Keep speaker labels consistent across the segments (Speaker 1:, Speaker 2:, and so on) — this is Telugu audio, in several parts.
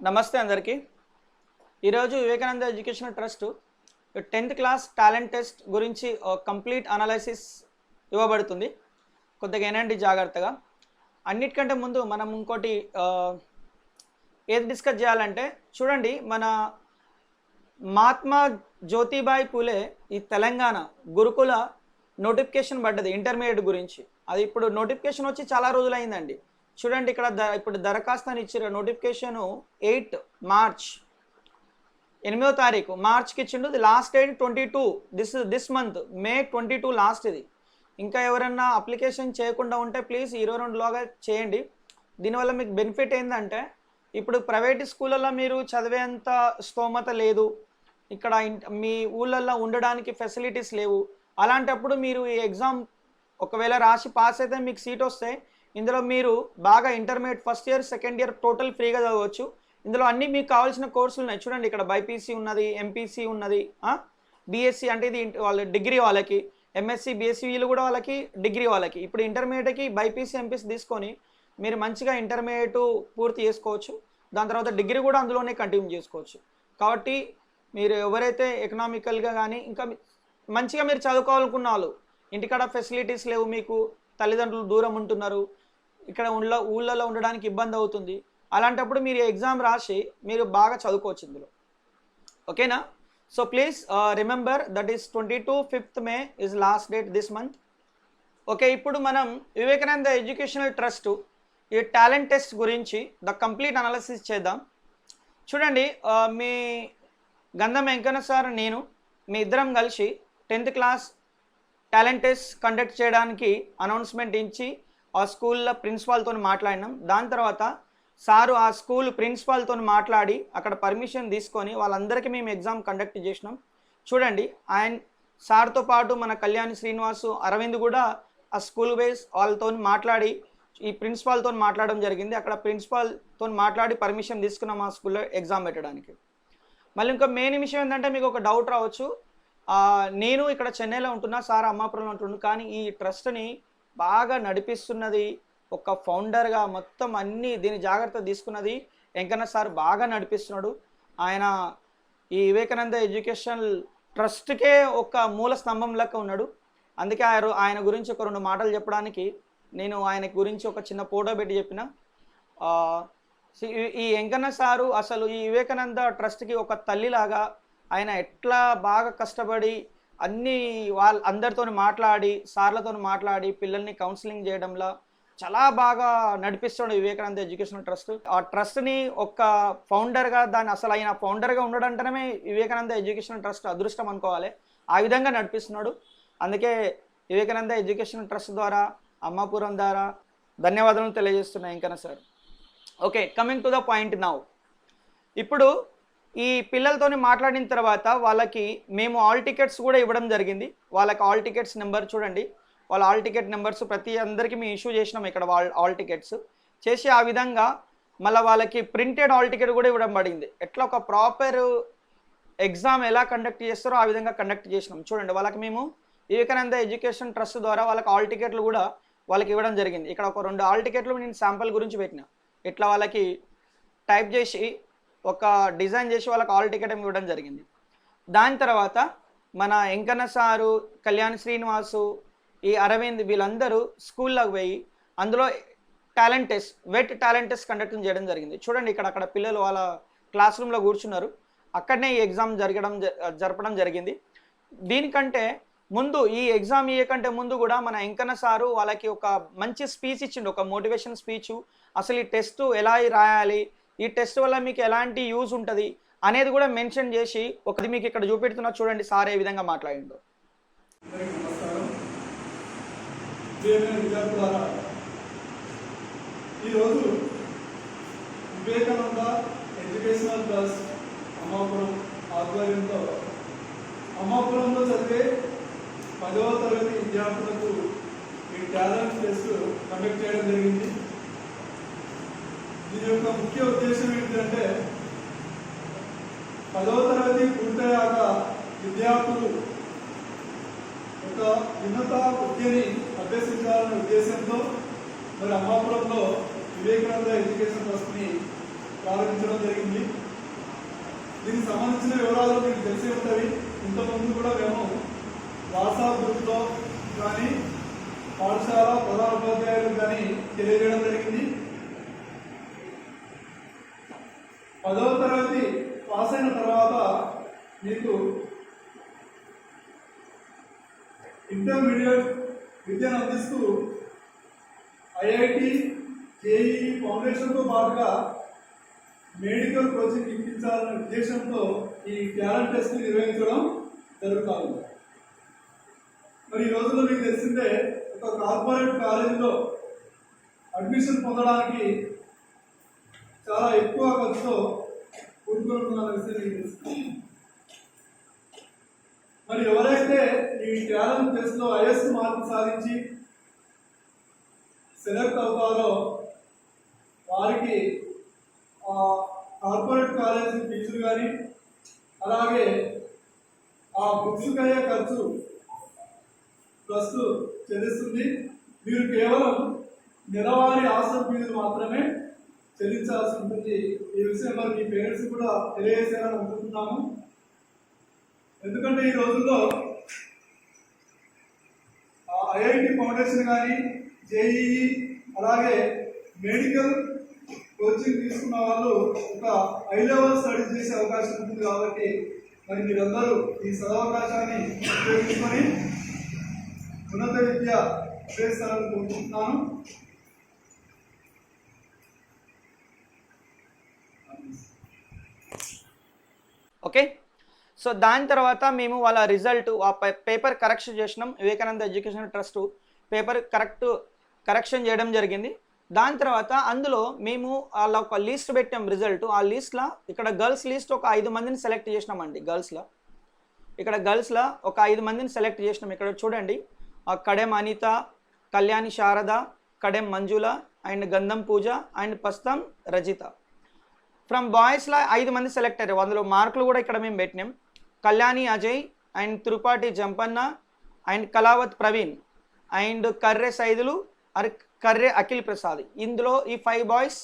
Speaker 1: నమస్తే అందరికీ. ఈరోజు Vivekananda educational trust 10th class talent test గురించి కంప్లీట్ అనాలిసిస్ ఇవ్వబడుతుంది. కొద్దిగా ఏనండి జాగ్రత్తగా. అన్నిటికంటే ముందు మనం ఇంకోటి ఏది డిస్కస్ చేయాలంటే చూడండి, మన మహాత్మా జ్యోతిబాయి పూలే ఈ తెలంగాణ గురుకుల నోటిఫికేషన్ పడ్డది ఇంటర్మీడియట్ గురించి. అది ఇప్పుడు నోటిఫికేషన్ వచ్చి చాలా రోజులైందండి. చూడండి ఇక్కడ ఇప్పుడు దరఖాస్తు అని ఇచ్చారు. నోటిఫికేషను 8 మార్చ్ 8వ తారీఖు మార్చ్కి ఇచ్చిండు. ఇది last date 22 this month May 22 last. ఇది ఇంకా ఎవరన్నా అప్లికేషన్ చేయకుండా ఉంటే ప్లీజ్ 22లోగా చేయండి. దీనివల్ల మీకు బెనిఫిట్ ఏంటంటే, ఇప్పుడు ప్రైవేట్ స్కూళ్ళల్లో మీరు చదివేంత స్తోమత లేదు, ఇక్కడ మీ ఊళ్ళల్లో ఉండడానికి ఫెసిలిటీస్ లేవు. అలాంటప్పుడు మీరు ఈ ఎగ్జామ్ ఒకవేళ రాసి పాస్ అయితే మీకు సీట్ వస్తే ఇందులో మీరు బాగా intermediate first year second year total ఫ్రీగా చదవచ్చు. ఇందులో అన్నీ మీకు కావాల్సిన కోర్సులు ఉన్నాయి. చూడండి ఇక్కడ బైపీసీ ఉన్నది, ఎంపీసీ ఉన్నది, బీఎస్సీ అంటే ఇది వాళ్ళ డిగ్రీ వాళ్ళకి, ఎంఎస్సీ బీఎస్సీ వీళ్ళు కూడా వాళ్ళకి డిగ్రీ వాళ్ళకి. ఇప్పుడు ఇంటర్మీడియట్కి బైపీసీ ఎంపీసీ తీసుకొని మీరు మంచిగా ఇంటర్మీడియట్ పూర్తి చేసుకోవచ్చు. దాని తర్వాత డిగ్రీ కూడా అందులోనే కంటిన్యూ చేసుకోవచ్చు. కాబట్టి మీరు ఎవరైతే ఎకనామికల్గా కానీ ఇంకా మంచిగా మీరు చదువుకోవాలనుకున్న వాళ్ళు, ఇంటికాడ ఫెసిలిటీస్ లేవు, మీకు తల్లిదండ్రులు దూరం ఉంటున్నారు, ఇక్కడ ఊళ్ళలో ఉండడానికి ఇబ్బంది అవుతుంది, అలాంటప్పుడు మీరు ఎగ్జామ్ రాసి మీరు బాగా చదువుకోవచ్చు ఇందులో. ఓకేనా? So please remember that is 5th May is last date this month. Okay, ఇప్పుడు మనం వివేకానంద ఎడ్యుకేషనల్ ట్రస్ట్ ఈ టాలెంట్ టెస్ట్ గురించి ద కంప్లీట్ అనాలిసిస్ చేద్దాం. చూడండి, మీ గంధం వెంకన్న సార్ నేను మీ ఇద్దరం కలిసి 10th class talent test conduct చేయడానికి అనౌన్స్మెంట్ ఇచ్చి ఆ స్కూల్లో ప్రిన్సిపాల్తో మాట్లాడినాం. దాని తర్వాత సారు ఆ స్కూల్ ప్రిన్సిపాల్తో మాట్లాడి అక్కడ పర్మిషన్ తీసుకొని వాళ్ళందరికీ మేము ఎగ్జామ్ కండక్ట్ చేసినాం. చూడండి, ఆయన సార్తో పాటు మన కళ్యాణి శ్రీనివాసు అరవింద్ కూడా ఆ స్కూల్ బేస్ వాళ్ళతో మాట్లాడి ఈ ప్రిన్సిపాల్తో మాట్లాడడం జరిగింది. అక్కడ ప్రిన్సిపాల్తో మాట్లాడి పర్మిషన్ తీసుకున్నాం ఆ స్కూల్లో ఎగ్జామ్ పెట్టడానికి. మళ్ళీ ఇంకా మెయిన్ విషయం ఏంటంటే, మీకు ఒక డౌట్ రావచ్చు, నేను ఇక్కడ చెన్నైలో ఉంటున్నా, సార్ అమ్మాపురంలో ఉంటున్నాను, కానీ ఈ ట్రస్ట్ని బాగా నడిపిస్తున్నది ఒక ఫౌండర్గా మొత్తం అన్నీ దీని జాగ్రత్త తీసుకున్నది వెంకన్న సార్ బాగా నడిపిస్తున్నాడు. ఆయన ఈ వివేకానంద ఎడ్యుకేషనల్ ట్రస్ట్కే ఒక మూల స్తంభం లెక్క ఉన్నాడు. అందుకే ఆయన గురించి ఒక 2 మాటలు చెప్పడానికి నేను ఆయన గురించి ఒక చిన్న ఫోటో పెట్టి చెప్పిన. ఈ వెంకన్న సారు అసలు ఈ వివేకానంద ట్రస్ట్కి ఒక తల్లిలాగా ఆయన ఎట్లా బాగా కష్టపడి అన్నీ అందరితో మాట్లాడి సార్లతో మాట్లాడి పిల్లల్ని కౌన్సిలింగ్ చేయడంలో చాలా బాగా నడిపిస్తాడు వివేకానంద ఎడ్యుకేషనల్ ట్రస్ట్. ఆ ట్రస్ట్ని ఒక ఫౌండర్గా దాన్ని అసలు ఆయన ఫౌండర్గా ఉండడంటేనే వివేకానంద ఎడ్యుకేషనల్ ట్రస్ట్ అదృష్టం అనుకోవాలి. ఆ విధంగా నడిపిస్తున్నాడు. అందుకే వివేకానంద ఎడ్యుకేషనల్ ట్రస్ట్ ద్వారా అమ్మాపురం ద్వారా ధన్యవాదాలు తెలియజేస్తున్నాయి Venkanna sir. Okay, coming to the point now. ఇప్పుడు ఈ పిల్లలతోని మాట్లాడిన తర్వాత వాళ్ళకి మేము ఆల్ టికెట్స్ కూడా ఇవ్వడం జరిగింది. వాళ్ళకి ఆల్ టికెట్స్ నెంబర్ చూడండి, వాళ్ళ ఆల్ టికెట్ నెంబర్స్ ప్రతి అందరికీ మేము ఇష్యూ చేసినాం ఇక్కడ ఆల్ టికెట్స్ చేసి, ఆ విధంగా మళ్ళీ వాళ్ళకి ప్రింటెడ్ ఆల్ టికెట్ కూడా ఇవ్వడం పడింది. ఎట్లా ఒక ప్రాపర్ ఎగ్జామ్ ఎలా కండక్ట్ చేస్తారో ఆ విధంగా కండక్ట్ చేసినాం. చూడండి, వాళ్ళకి మేము వివేకానంద ఎడ్యుకేషన్ ట్రస్ట్ ద్వారా వాళ్ళకి ఆల్ టికెట్లు కూడా వాళ్ళకి ఇవ్వడం జరిగింది. ఇక్కడ ఒక 2 ఆల్ టికెట్లు నేను శాంపుల్ గురించి పెట్టిన. ఇట్లా వాళ్ళకి టైప్ చేసి ఒక డిజైన్ చేసి వాళ్ళకి ఆల్ టికెట్ ఇవ్వడం జరిగింది. దాని తర్వాత మన వెంకన్న సారు, కళ్యాణ్ శ్రీనివాసు, ఈ అరవింద్ వీళ్ళందరూ స్కూల్లోకి పోయి అందులో టాలెంట్ టెస్ట్ వెట్ టాలెంట్ టెస్ట్ కండక్ట్ చేయడం జరిగింది. చూడండి, అక్కడ పిల్లలు వాళ్ళ క్లాస్ రూమ్లో కూర్చున్నారు. అక్కడనే ఈ ఎగ్జామ్ జరపడం జరిగింది. దీనికంటే ముందు ఈ ఎగ్జామ్ ఇయ్యకంటే ముందు కూడా మన వెంకన్న సారు వాళ్ళకి ఒక మంచి స్పీచ్ ఇచ్చిండు, ఒక మోటివేషన్ స్పీచ్. అసలు ఈ టెస్ట్ ఎలా రాయాలి, ఈ టెస్ట్ వల్ల మీకు ఎలాంటి యూజ్ ఉంటుంది అనేది కూడా మెన్షన్ చేసి ఒకటి మీకు ఇక్కడ చూపెడుతున్నా. చూడండి సార్ ఏ విధంగా మాట్లాడిండో.
Speaker 2: ఈరోజు వివేకానంద ఎడ్యుకేషనల్ ట్రస్ట్ అమ్మాపురం ఆధ్వర్యంలో అమ్మాపురంలో చదివే 10వ తరగతి విద్యార్థులకు ఈ టాలెంట్ టెస్ట్ కండక్ట్ చేయడం జరిగింది. దీని యొక్క ముఖ్య ఉద్దేశం ఏంటంటే, 10వ తరగతి పూర్తయ్యాక విద్యార్థులు ఒక ఉన్నత విద్యని అభ్యసించాలనే ఉద్దేశంతో మరి అమ్మాపురంలో వివేకానంద ఎడ్యుకేషన్ ట్రస్ట్ని ప్రారంభించడం జరిగింది. దీనికి సంబంధించిన వివరాలు మీకు తెలిసి ఉంటుంది. ఇంతకుముందు కూడా మేము వాట్సాప్ గ్రూప్లో కానీ పాఠశాల ప్రధానోపాధ్యాయులకు కానీ తెలియజేయడం జరిగింది. 10వ తరగతి పాస్ అయిన తర్వాత మీకు ఇంటర్మీడియట్ విద్యను అందిస్తూ ఐఐటి, జేఈఈ ఫౌండేషన్తో పాటుగా మెడికల్ కోచింగ్ ఇప్పించాలనే ఉద్దేశంతో ఈ టాలెంట్ టెస్ట్ నిర్వహించడం జరుగుతుంది. మరి ఈ రోజుల్లో మీకు తెలిసిందే, ఒక కార్పొరేట్ కాలేజీలో అడ్మిషన్ పొందడానికి చాలా ఎక్కువ ఖర్చుతో కూడుకున్న విషయం మీకు తెలుస్తుంది. మరి ఎవరైతే ఈ టాలెంట్ టెస్ట్లో హైయెస్ట్ మార్కులు సాధించి సెలెక్ట్ అవుతారో వారికి కార్పొరేట్ కాలేజీ ఫీజులు కానీ అలాగే ఆ బుక్స్కి అయ్యే ఖర్చు ట్రస్ట్ చెల్లిస్తుంది. మీరు కేవలం నెలవారీ హాస్టల్ ఫీజులు మాత్రమే చెల్లించాల్సి ఉంటుంది. ఈ విషయం మరి మీ పేరెంట్స్ కూడా తెలియజేయాలని అనుకుంటున్నాము. ఎందుకంటే ఈ రోజుల్లో ఐఐటి ఫౌండేషన్ కానీ, జేఈఈ అలాగే మెడికల్ కోచింగ్ తీసుకున్న వాళ్ళు ఒక హై లెవెల్ స్టడీస్ చేసే అవకాశం ఉంటుంది. కాబట్టి మరి మీరందరూ ఈ సదవకాశాన్ని ఉపయోగించుకొని ఉన్నత విద్య అభ్యసిస్తారని కోరుకుంటున్నాను.
Speaker 1: ఓకే, సో దాని తర్వాత మేము వాళ్ళ రిజల్ట్ ఆ పేపర్ కరెక్షన్ చేసినాం. Vivekananda education trust paper correction చేయడం జరిగింది. దాని తర్వాత అందులో మేము వాళ్ళ ఒక లిస్ట్ పెట్టాం రిజల్ట్. ఆ లిస్ట్లో ఇక్కడ గర్ల్స్ లిస్ట్ ఒక 5 మందిని సెలెక్ట్ చేసినామండి. గర్ల్స్లో ఒక 5 మందిని సెలెక్ట్ చేసినాం. ఇక్కడ చూడండి, కడెం అనిత, కళ్యాణి శారద, కడెం మంజుల అండ్ గంధం పూజ అండ్ పస్తం రజిత. ఫ్రమ్ బాయ్స్లో 5 మంది సెలెక్ట్ అయ్యారు. అందులో మార్కులు కూడా ఇక్కడ మేము పెట్టినాం. Kalyani Ajay and Tripathi Jampanna and Kalavath Praveen and Karre Saidulu Karre Akhil Prasad. ఇందులో ఈ 5 బాయ్స్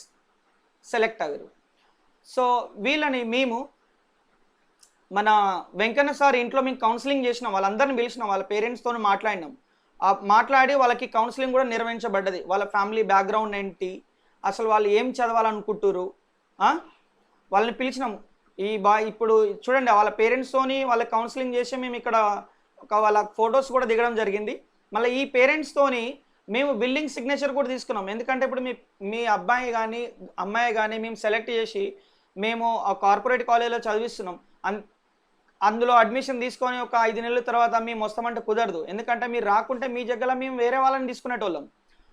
Speaker 1: సెలెక్ట్ అయ్యారు. సో వీళ్ళని మేము మన వెంకన్న సార్ ఇంట్లో మేము కౌన్సిలింగ్ చేసినాం. వాళ్ళందరిని పిలిచినాం, వాళ్ళ పేరెంట్స్తో మాట్లాడినాం. మాట్లాడి వాళ్ళకి కౌన్సిలింగ్ కూడా నిర్వహించబడ్డది. వాళ్ళ ఫ్యామిలీ బ్యాక్గ్రౌండ్ ఏంటి, అసలు వాళ్ళు ఏం చదవాలనుకుంటున్నారు వాళ్ళని పిలిచినాం. ఇప్పుడు చూడండి, వాళ్ళ పేరెంట్స్తోని వాళ్ళ కౌన్సిలింగ్ చేసి మేము ఇక్కడ వాళ్ళ ఫొటోస్ కూడా దిగడం జరిగింది. మళ్ళీ ఈ పేరెంట్స్తోని మేము బిల్డింగ్ సిగ్నేచర్ కూడా తీసుకున్నాం. ఎందుకంటే ఇప్పుడు మీ అబ్బాయి కానీ అమ్మాయి కానీ మేము సెలెక్ట్ చేసి మేము ఆ కార్పొరేట్ కాలేజీలో చదివిస్తున్నాం. అందులో అడ్మిషన్ తీసుకొని ఒక 5 నెలల తర్వాత మేము వస్తామంటే కుదరదు. ఎందుకంటే మీరు రాకుంటే మీ జగ్గలో మేము వేరే వాళ్ళని తీసుకునేటోళ్ళం.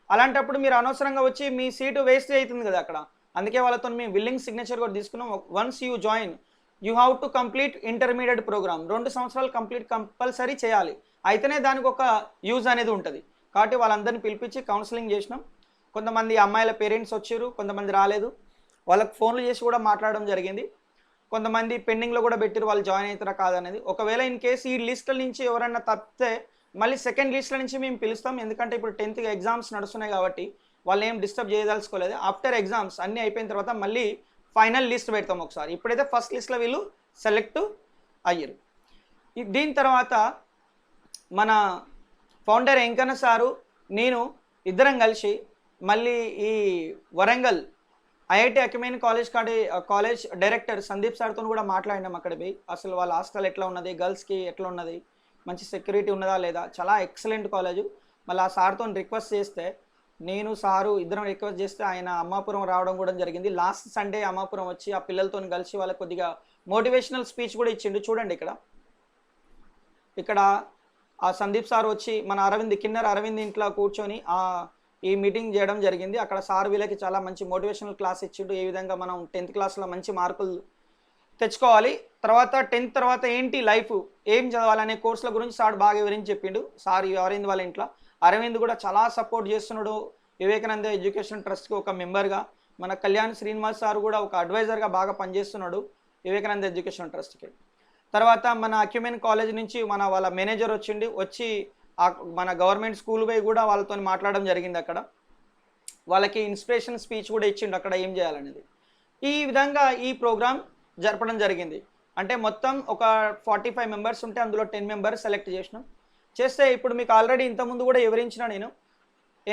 Speaker 1: అలాంటప్పుడు మీరు అనవసరంగా వచ్చి మీ సీటు వేస్ట్ అవుతుంది కదా అక్కడ. అందుకే వాళ్ళతో మేము బిల్డింగ్ సిగ్నేచర్ కూడా తీసుకున్నాం. Once you join you have to complete intermediate programme. 2 సంవత్సరాలు కంపల్సరీ చేయాలి. అయితేనే దానికి ఒక యూజ్ అనేది ఉంటుంది. కాబట్టి వాళ్ళందరినీ పిలిపించి కౌన్సిలింగ్ చేసినాం. కొంతమంది అమ్మాయిల పేరెంట్స్ వచ్చారు, కొంతమంది రాలేదు. వాళ్ళకి ఫోన్లు చేసి కూడా మాట్లాడడం జరిగింది. కొంతమంది పెండింగ్లో కూడా పెట్టారు, వాళ్ళు జాయిన్ అవుతారా కాదనేది. ఒకవేళ ఇన్ కేసు ఈ లిస్టుల నుంచి ఎవరైనా తప్పితే మళ్ళీ సెకండ్ లిస్టుల నుంచి మేము పిలుస్తాం. ఎందుకంటే ఇప్పుడు 10th ఎగ్జామ్స్ నడుస్తున్నాయి కాబట్టి వాళ్ళు ఏం డిస్టర్బ్ చేయదలుచుకోలేదు. ఆఫ్టర్ ఎగ్జామ్స్ అన్నీ అయిపోయిన తర్వాత మళ్ళీ ఫైనల్ లిస్ట్ పెడతాం ఒకసారి. ఇప్పుడైతే ఫస్ట్ లిస్ట్లో వీళ్ళు సెలెక్ట్ అయ్యారు. దీని తర్వాత మన ఫౌండర్ వెంకన్న సారు నేను ఇద్దరం కలిసి మళ్ళీ ఈ Warangal IIT Acumen college director Sandeep సార్తో కూడా మాట్లాడినాం. అక్కడ పోయి అసలు వాళ్ళ హాస్టల్ ఎట్లా ఉన్నది, గర్ల్స్కి ఎట్లా ఉన్నది, మంచి సెక్యూరిటీ ఉన్నదా లేదా, చాలా ఎక్సలెంట్ కాలేజు. మళ్ళీ ఆ సార్తో రిక్వెస్ట్ చేస్తే నేను సారు ఇద్దరం రిక్వెస్ట్ చేస్తే ఆయన అమ్మాపురం రావడం కూడా జరిగింది. లాస్ట్ సండే అమ్మాపురం వచ్చి ఆ పిల్లలతో కలిసి వాళ్ళకి కొద్దిగా మోటివేషనల్ స్పీచ్ కూడా ఇచ్చిండు. చూడండి ఇక్కడ ఆ సందీప్ సార్ వచ్చి మన కిన్నర్ అరవింద్ ఇంట్లో కూర్చొని ఈ మీటింగ్ చేయడం జరిగింది. అక్కడ సార్ వీళ్ళకి చాలా మంచి మోటివేషనల్ క్లాస్ ఇచ్చిండు. ఏ విధంగా మనం 10th క్లాస్లో మంచి మార్కులు తెచ్చుకోవాలి, తర్వాత 10th తర్వాత ఏంటి లైఫ్, ఏం చదవాలనే కోర్సుల గురించి సార్ బాగా వివరించి చెప్పిండు. సార్ అరవింద్ వాళ్ళ ఇంట్లో అరవింద్ కూడా చాలా సపోర్ట్ చేస్తున్నాడు. వివేకానంద ఎడ్యుకేషన్ ట్రస్ట్కి ఒక మెంబర్గా, మన కళ్యాణ్ శ్రీనివాస్ సార్ కూడా ఒక అడ్వైజర్గా బాగా పనిచేస్తున్నాడు వివేకానంద ఎడ్యుకేషన్ ట్రస్ట్కి. తర్వాత మన అక్యుమైన్ కాలేజ్ నుంచి వాళ్ళ మేనేజర్ వచ్చి మన గవర్నమెంట్ స్కూల్ పోయి కూడా వాళ్ళతో మాట్లాడడం జరిగింది. అక్కడ వాళ్ళకి ఇన్స్పిరేషన్ స్పీచ్ కూడా ఇచ్చిండు అక్కడ ఏం చేయాలనేది. ఈ విధంగా ఈ ప్రోగ్రామ్ జరపడం జరిగింది. అంటే మొత్తం ఒక 45 మెంబర్స్ ఉంటే అందులో 10 మెంబర్స్ సెలెక్ట్ చేస్తే ఇప్పుడు మీకు ఆల్రెడీ ఇంతకుముందు కూడా వివరించిన నేను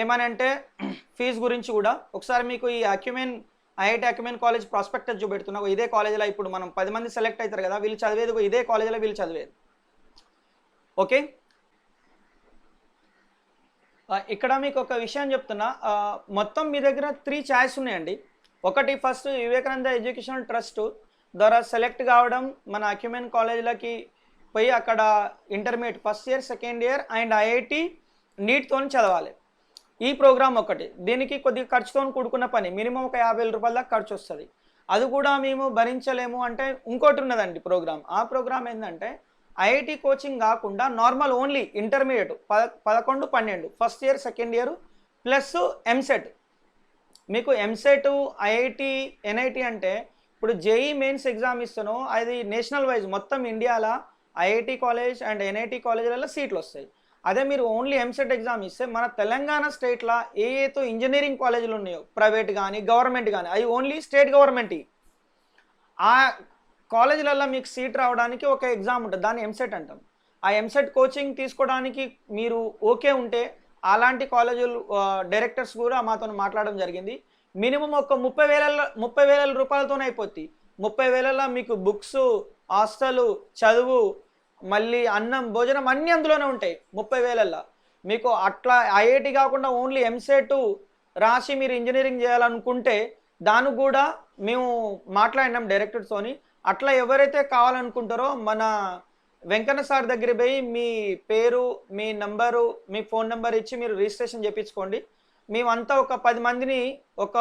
Speaker 1: ఏమనంటే ఫీజు గురించి కూడా ఒకసారి మీకు ఈ ఐఐటి అక్యుమెన్ కాలేజ్ ప్రాస్పెక్టస్ చూపెడుతున్నా. ఇదే కాలేజీలో ఇప్పుడు మనం 10 మంది సెలెక్ట్ అవుతారు కదా, వీళ్ళు చదివేది ఇదే కాలేజీలో వీళ్ళు చదివేది. ఓకే, ఇక్కడ మీకు ఒక విషయం చెప్తున్నా. మొత్తం మీ దగ్గర 3 ఛాయిస్ ఉన్నాయండి. ఒకటి ఫస్ట్ వివేకానంద ఎడ్యుకేషనల్ ట్రస్ట్ ద్వారా సెలెక్ట్ కావడం, మన అక్యుమెన్ కాలేజీలకి పోయి అక్కడ intermediate first year, second year and IIT నీట్తో చదవాలి. ఈ ప్రోగ్రామ్ ఒకటి. దీనికి కొద్దిగా ఖర్చుతో కూడుకున్న పని, మినిమం ఒక 50,000 రూపాయల దాకా ఖర్చు వస్తుంది. అది కూడా మేము భరించలేము అంటే ఇంకోటి ఉన్నదండి ప్రోగ్రామ్. ఆ ప్రోగ్రామ్ ఏంటంటే ఐఐటి కోచింగ్ కాకుండా normal only intermediate 11, 12 first year, second year plus EAMCET. మీకు ఎంసెట్, ఐఐటి, ఎన్ఐటి అంటే ఇప్పుడు జేఈ మెయిన్స్ ఎగ్జామ్ ఇస్తానో అది నేషనల్ వైజ్ మొత్తం ఇండియాలో ఐఐటి కాలేజ్ అండ్ ఎన్ఐటి కాలేజీలలో సీట్లు వస్తాయి. అదే మీరు ఓన్లీ ఎంసెట్ ఎగ్జామ్ ఇస్తే మన తెలంగాణ స్టేట్లో ఏతో ఇంజనీరింగ్ కాలేజీలు ఉన్నాయో ప్రైవేట్ కానీ గవర్నమెంట్ కానీ అవి ఓన్లీ స్టేట్ గవర్నమెంట్. ఆ కాలేజీలలో మీకు సీట్ రావడానికి ఒక ఎగ్జామ్ ఉంటుంది, దాన్ని ఎంసెట్ అంటాం. ఆ ఎంసెట్ కోచింగ్ తీసుకోవడానికి మీరు ఓకే ఉంటే అలాంటి కాలేజీలు డైరెక్టర్స్ కూడా మాతో మాట్లాడడం జరిగింది. మినిమం ఒక 30,000 రూపాయలతోనే అయిపోద్ది. 30,000లో మీకు బుక్స్, హాస్టలు, చదువు, మళ్ళీ అన్నం, భోజనం అన్నీ అందులోనే ఉంటాయి 30,000లో. మీకు అట్లా ఐఐటి కాకుండా ఓన్లీ ఎంసెట్ రాసి మీరు ఇంజనీరింగ్ చేయాలనుకుంటే దానికి కూడా మేము మాట్లాడినాం డైరెక్టర్తోని. అట్లా ఎవరైతే కావాలనుకుంటారో మన వెంకన్న సార్ దగ్గర పోయి మీ పేరు, మీ నంబరు, మీ ఫోన్ నెంబర్ ఇచ్చి మీరు రిజిస్ట్రేషన్ చేయించుకోండి. మేమంతా ఒక 10 మందిని ఒక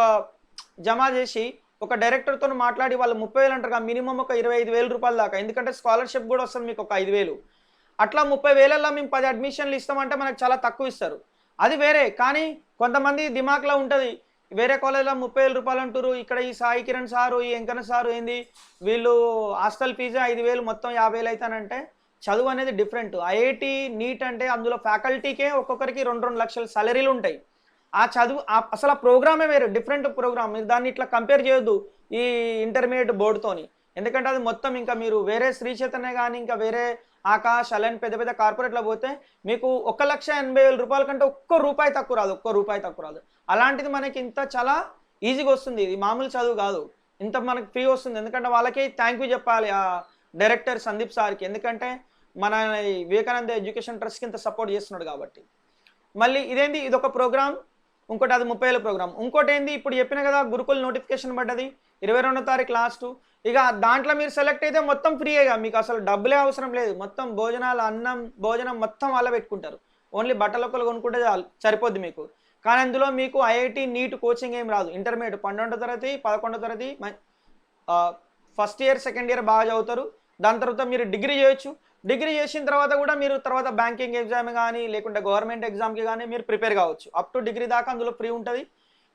Speaker 1: జమ చేసి ఒక డైరెక్టర్తో మాట్లాడి వాళ్ళు 30,000 అంటారు, మినిమం ఒక 25,000 రూపాయల దాకా. ఎందుకంటే స్కాలర్షిప్ కూడా వస్తుంది మీకు ఒక 5,000. అట్లా 30,000లో మేము 10 అడ్మిషన్లు ఇస్తామంటే మనకు చాలా తక్కువ ఇస్తారు. అది వేరే. కానీ కొంతమంది దిమాక్లో ఉంటుంది, వేరే కాలేజ్లో 30,000 రూపాయలు అంటారు, ఇక్కడ ఈ సాయి కిరణ్ సారు, ఈ వెంకన్న సారు ఏంది వీళ్ళు హాస్టల్ ఫీజు 5,000 మొత్తం 50,000 అవుతానంటే చదువు అనేది డిఫరెంట్. ఐఐటి నీట్ అంటే అందులో ఫ్యాకల్టీకే ఒక్కొక్కరికి 2-2 లక్షల సాలరీలు ఉంటాయి. ఆ చదువు అసలు ఆ ప్రోగ్రామే వేరు, డిఫరెంట్ ప్రోగ్రామ్. మీరు దాన్ని ఇట్లా కంపేర్ చేయొద్దు ఈ ఇంటర్మీడియట్ బోర్డుతోని. ఎందుకంటే అది మొత్తం ఇంకా మీరు వేరే శ్రీ చైతన్య కానీ ఇంకా వేరే ఆకాష్, అలాంటి పెద్ద పెద్ద కార్పొరేట్లో పోతే మీకు 1,80,000 రూపాయల కంటే ఒక్క రూపాయి తక్కువ రాదు. అలాంటిది మనకి ఇంత చాలా ఈజీగా వస్తుంది. ఇది మామూలు చదువు కాదు, ఇంత మనకి ఫ్రీ వస్తుంది. ఎందుకంటే వాళ్ళకి థ్యాంక్ యూ చెప్పాలి ఆ డైరెక్టర్ సందీప్ సార్కి, ఎందుకంటే మన వివేకానంద ఎడ్యుకేషన్ ట్రస్ట్కి ఇంత సపోర్ట్ చేస్తున్నాడు కాబట్టి. మళ్ళీ ఇదేంది, ఇదొక ప్రోగ్రామ్. ఇంకోటి అది 30,000 ప్రోగ్రామ్. ఇంకోటి ఏంది, ఇప్పుడు చెప్పిన కదా గురుకుల్ నోటిఫికేషన్ పడ్డది 22వ తారీఖు లాస్ట్. ఇక దాంట్లో మీరు సెలెక్ట్ అయితే మొత్తం ఫ్రీగా, మీకు అసలు డబ్బులే అవసరం లేదు. మొత్తం భోజనాలు, అన్నం, భోజనం మొత్తం వాళ్ళ పెట్టుకుంటారు. ఓన్లీ బట్టలు ఒక్కలు కొనుక్కుంటే సరిపోద్ది మీకు. కానీ అందులో మీకు ఐఐటి నీట్ కోచింగ్ ఏం రాదు. ఇంటర్మీడియట్ 12వ తరగతి, 11వ తరగతి, ఫస్ట్ ఇయర్, సెకండ్ ఇయర్ బాగా చదువుతారు. దాని తర్వాత మీరు డిగ్రీ చేయొచ్చు. డిగ్రీ చేసిన తర్వాత కూడా మీరు తర్వాత బ్యాంకింగ్ ఎగ్జామ్ కానీ లేకుంటే గవర్నమెంట్ ఎగ్జామ్కి కానీ మీరు ప్రిపేర్ కావచ్చు. అప్ టు డిగ్రీ దాకా అందులో ఫ్రీ ఉంటుంది.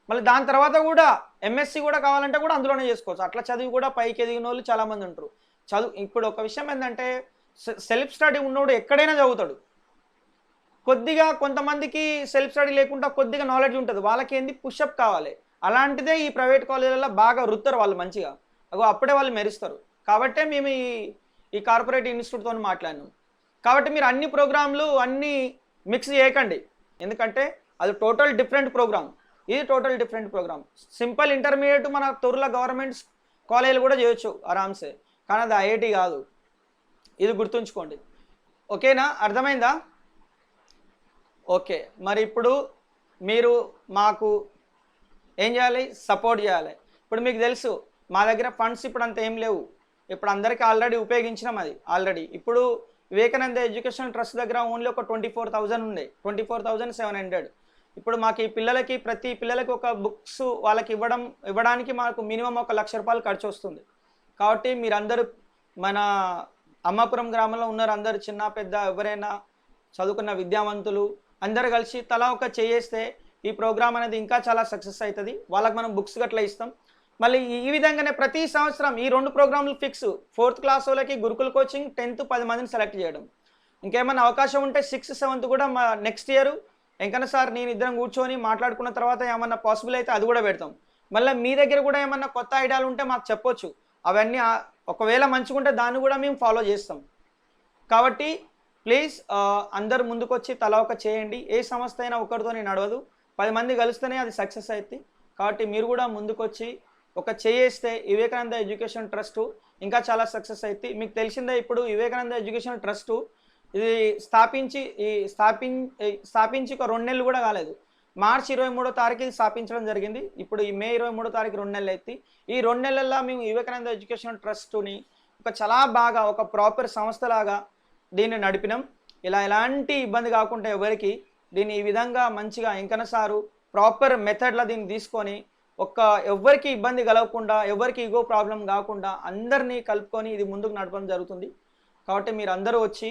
Speaker 1: మళ్ళీ దాని తర్వాత కూడా ఎంఎస్సి కూడా కావాలంటే కూడా అందులోనే చేసుకోవచ్చు. అట్లా చదివి కూడా పైకి ఎదిగిన వాళ్ళు చాలామంది ఉంటారు. ఇప్పుడు ఒక విషయం ఏంటంటే సెల్ఫ్ స్టడీ ఉన్నోడు ఎక్కడైనా చదువుతాడు. కొద్దిగా కొంతమందికి సెల్ఫ్ స్టడీ లేకుండా కొద్దిగా నాలెడ్జ్ ఉంటుంది, వాళ్ళకి ఏంది పుషప్ కావాలి. అలాంటిదే ఈ ప్రైవేట్ కాలేజీలలో బాగా రుత్తారు వాళ్ళు మంచిగా, అప్పుడే వాళ్ళు మెరుస్తారు. కాబట్టే మేము ఈ కార్పొరేట్ ఇన్స్టిట్యూట్తో మాట్లాడినాం. కాబట్టి మీరు అన్ని ప్రోగ్రాంలు అన్నీ మిక్స్ చేయకండి, ఎందుకంటే అది టోటల్ డిఫరెంట్ ప్రోగ్రామ్. ఇది total different programme. Simple intermediate మన తొర్ల గవర్నమెంట్ కాలేజీలు కూడా చేయొచ్చు ఆరామ్సే, కానీ అది ఐఐటి కాదు. ఇది గుర్తుంచుకోండి. ఓకేనా, అర్థమైందా? ఓకే, మరి ఇప్పుడు మీరు మాకు ఏం చేయాలి, సపోర్ట్ చేయాలి. ఇప్పుడు మీకు తెలుసు మా దగ్గర ఫండ్స్ ఇప్పుడు అంత ఏం లేవు. ఇప్పుడు అందరికీ ఆల్రెడీ ఉపయోగించినాం అది ఆల్రెడీ. ఇప్పుడు వివేకానంద ఎడ్యుకేషన్ ట్రస్ట్ దగ్గర ఓన్లీ ఒక 24,000 ఉండే, 24,700. ఇప్పుడు మాకు ఈ పిల్లలకి ప్రతి పిల్లలకి ఒక బుక్స్ వాళ్ళకి ఇవ్వడానికి మాకు మినిమం 1,00,000 రూపాయలు ఖర్చు వస్తుంది. కాబట్టి మీరందరూ మన అమ్మాపురం గ్రామంలో ఉన్నారు, అందరు చిన్న పెద్ద ఎవరైనా చదువుకున్న విద్యావంతులు అందరు కలిసి తలా ఒక చేస్తే ఈ ప్రోగ్రామ్ అనేది ఇంకా చాలా సక్సెస్ అవుతుంది. వాళ్ళకి మనం బుక్స్ గట్లా ఇస్తాం. మళ్ళీ ఈ విధంగానే ప్రతి సంవత్సరం ఈ 2 ప్రోగ్రాంలు ఫిక్స్. 4th క్లాస్ వాళ్ళకి గురుకుల్ కోచింగ్, 10th 10 మందిని సెలెక్ట్ చేయడం. ఇంకేమైనా అవకాశం ఉంటే 6th 7th కూడా మా నెక్స్ట్ ఇయర్ వెంకన్న సార్ నేను ఇద్దరం కూర్చొని మాట్లాడుకున్న తర్వాత ఏమన్నా పాసిబుల్ అయితే అది కూడా పెడతాం. మళ్ళీ మీ దగ్గర కూడా ఏమన్నా కొత్త ఐడియాలు ఉంటే మాకు చెప్పొచ్చు. అవన్నీ ఒకవేళ మంచిగుంటే దాన్ని కూడా మేము ఫాలో చేస్తాం. కాబట్టి ప్లీజ్ అందరు ముందుకొచ్చి తలా ఒక చేయండి. ఏ సంస్థ అయినా ఒకరితోనే నడవదు, 10 మంది కలిస్తేనే అది సక్సెస్ అవుతుంది. కాబట్టి మీరు కూడా ముందుకొచ్చి ఒక చేస్తే వివేకానంద ఎడ్యుకేషన్ ట్రస్ట్ ఇంకా చాలా సక్సెస్ అవుతుంది. మీకు తెలిసిందే, ఇప్పుడు వివేకానంద ఎడ్యుకేషన్ ట్రస్ట్ ఇది స్థాపించి ఒక 2 నెలలు కూడా కాలేదు. మార్చి 23వ తారీఖు ఇది స్థాపించడం జరిగింది. ఇప్పుడు ఈ మే 23వ తారీఖు 2 నెలలు అవుతుంది. ఈ 2 నెలల్లో మేము వివేకానంద ఎడ్యుకేషన్ ట్రస్ట్ని ఒక చాలా బాగా ఒక ప్రాపర్ సంస్థలాగా దీన్ని నడిపినాం. ఇలా ఎలాంటి ఇబ్బంది కాకుండా ఎవరికి దీన్ని ఈ విధంగా మంచిగా వెంకన్న సారు ప్రాపర్ మెథడ్లో దీన్ని తీసుకొని ఎవరికి ఇబ్బంది కలగకుండా, ఎవరికి ఈగో ప్రాబ్లం కాకుండా అందరినీ కలుపుకొని ఇది ముందుకు నడపడం జరుగుతుంది. కాబట్టి మీరు అందరూ వచ్చి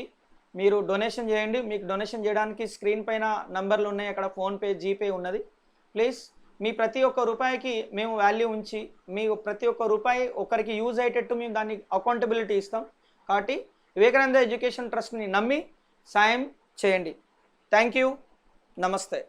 Speaker 1: మీరు డొనేషన్ చేయండి. మీకు డొనేషన్ చేయడానికి స్క్రీన్ పైన నంబర్లు ఉన్నాయి, అక్కడ ఫోన్పే, జీపే ఉన్నది. ప్లీజ్ మీ ప్రతి ఒక్క రూపాయికి మేము వాల్యూ ఉంచి, మీ ప్రతి ఒక్క రూపాయి ఒకరికి యూజ్ అయ్యేటట్టు మేము దాన్ని అకౌంటబిలిటీ ఇస్తాం. కాబట్టి వివేకానంద ఎడ్యుకేషన్ ట్రస్ట్ని నమ్మి సాయం చేయండి. Thank you. నమస్తే.